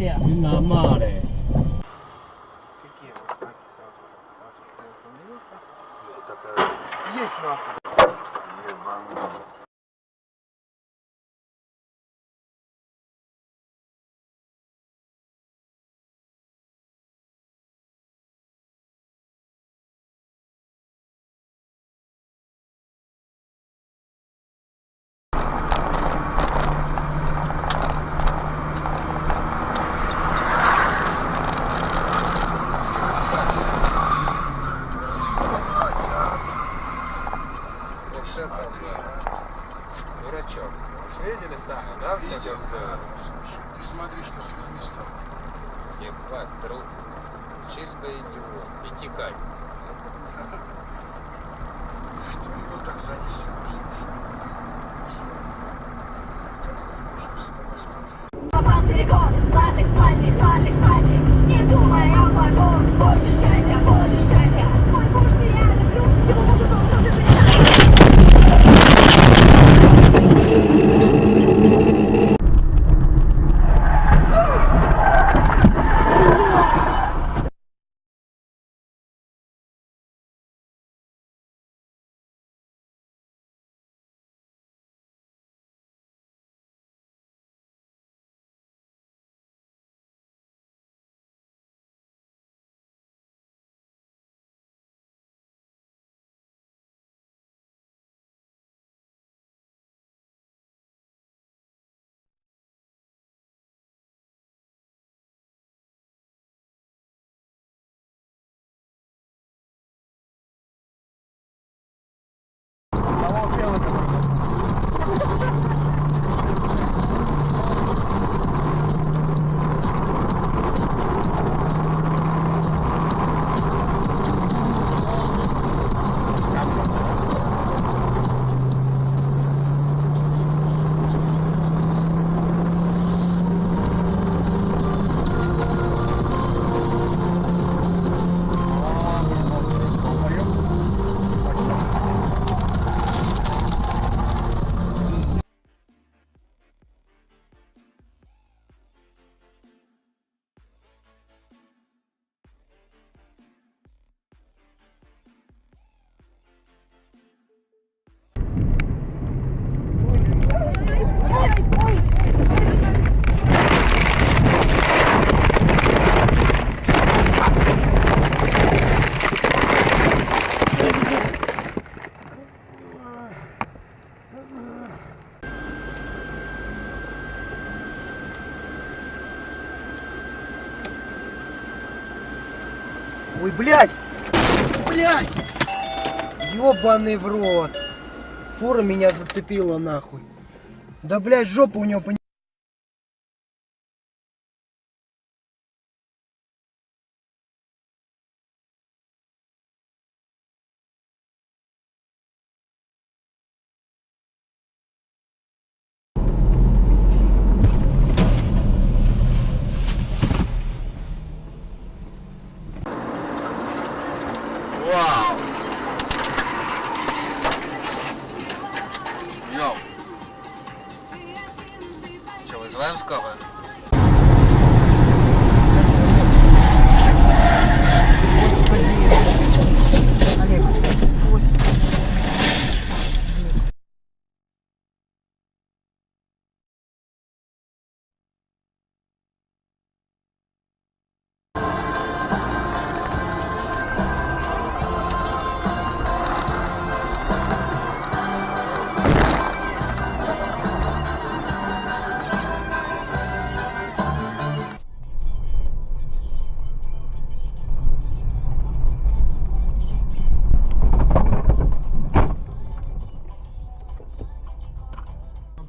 я. На море. Какие вот знаки сразу же? Сразу же ты остановился? Или такая... Есть нахуй. Ебаный. Дурачок. Видели сами, да, все как было? Ты смотри, что с людьми стало. Ебать, труп. Чисто идиот. И текай. Что его так занесло, слушай? Как ужас, я посмотрел. Не думай о плохом, больше счастья, мой муж меня люблю, его могу долго запретать. Ой, блядь! Блядь! Ёбаный в рот! Фура меня зацепила нахуй. Да, блядь, жопа у него, Вау! Йоу! Че, вызываем скорую? Господи. Олег, Господи.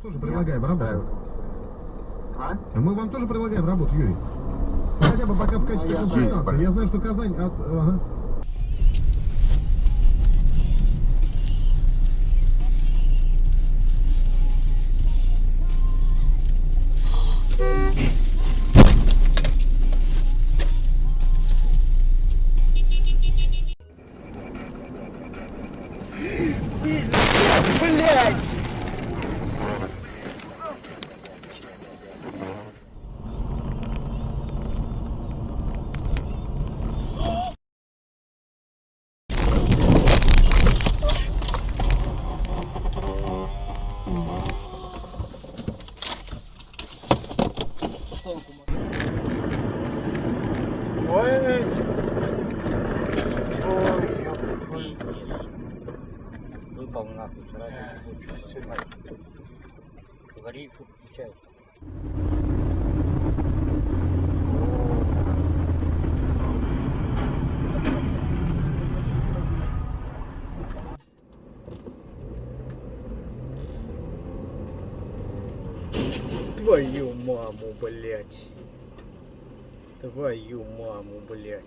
Тоже предлагаем работу. Мы вам тоже предлагаем работу, Юрий. Хотя бы пока в качестве консультанта. Я знаю, что Казань от... Ага. блядь! упал нахуй. Говори, что включай. Твою маму, блядь. Твою маму, блядь.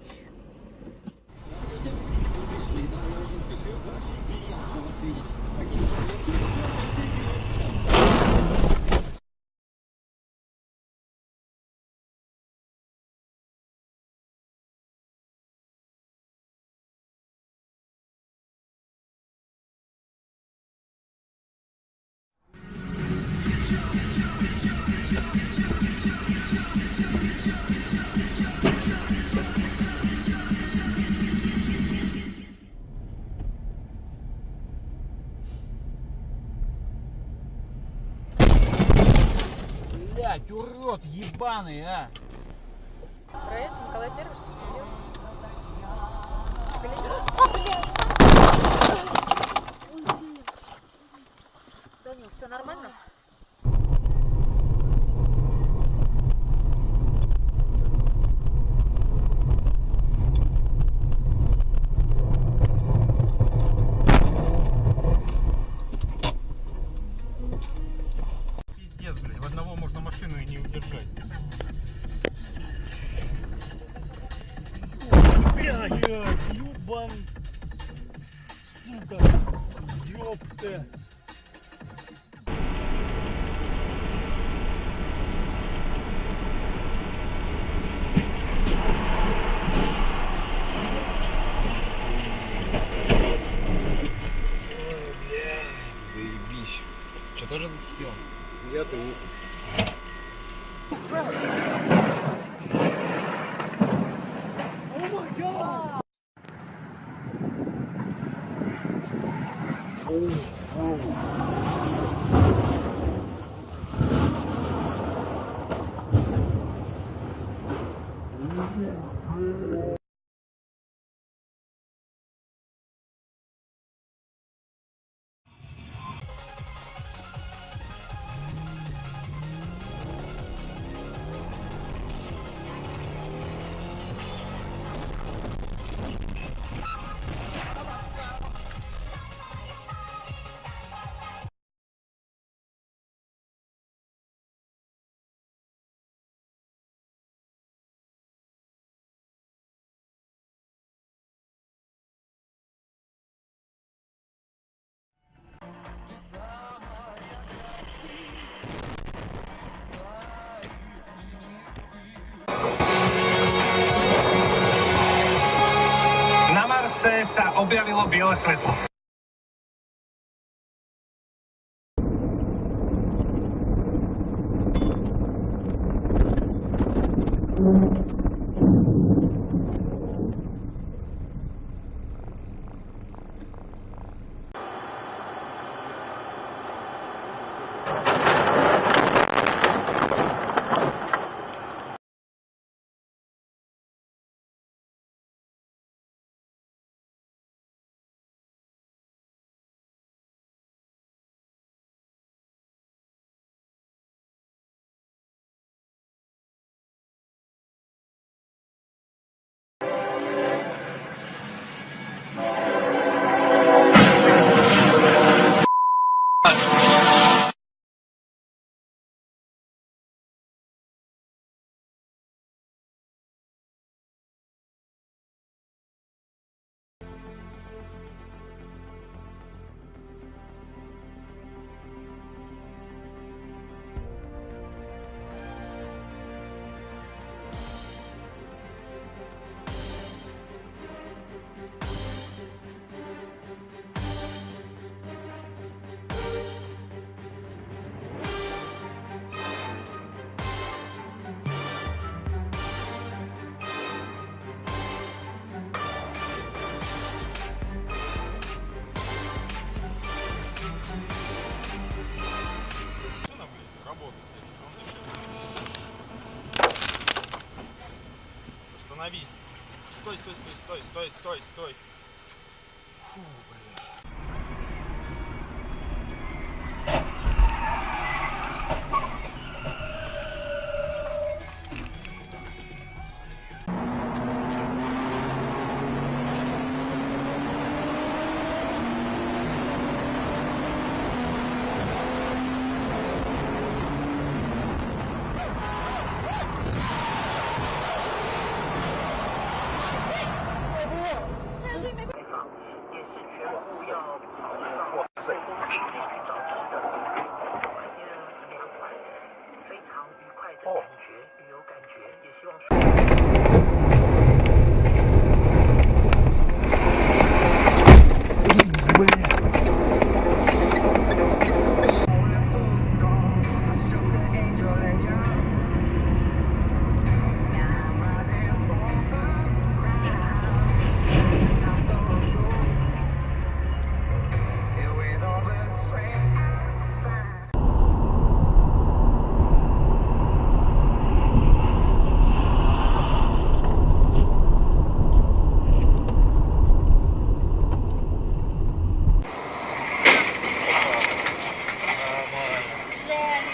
Блять, урод ебаный, а! Про это Николай Первый, что сидел? Данил, все нормально? Пиздец, блядь, в одного можно машину и не удержать. Блядь, ёбан, сука, ёпта. Заебись. Что, тоже зацепил? Я-то не... Na Marse sa objavilo biele svetlo. Остановись. Стой, стой, стой, стой, стой, стой, стой. Фу, блядь.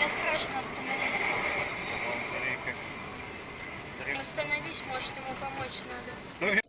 Мне страшно, остановись. Остановись, может ему помочь надо.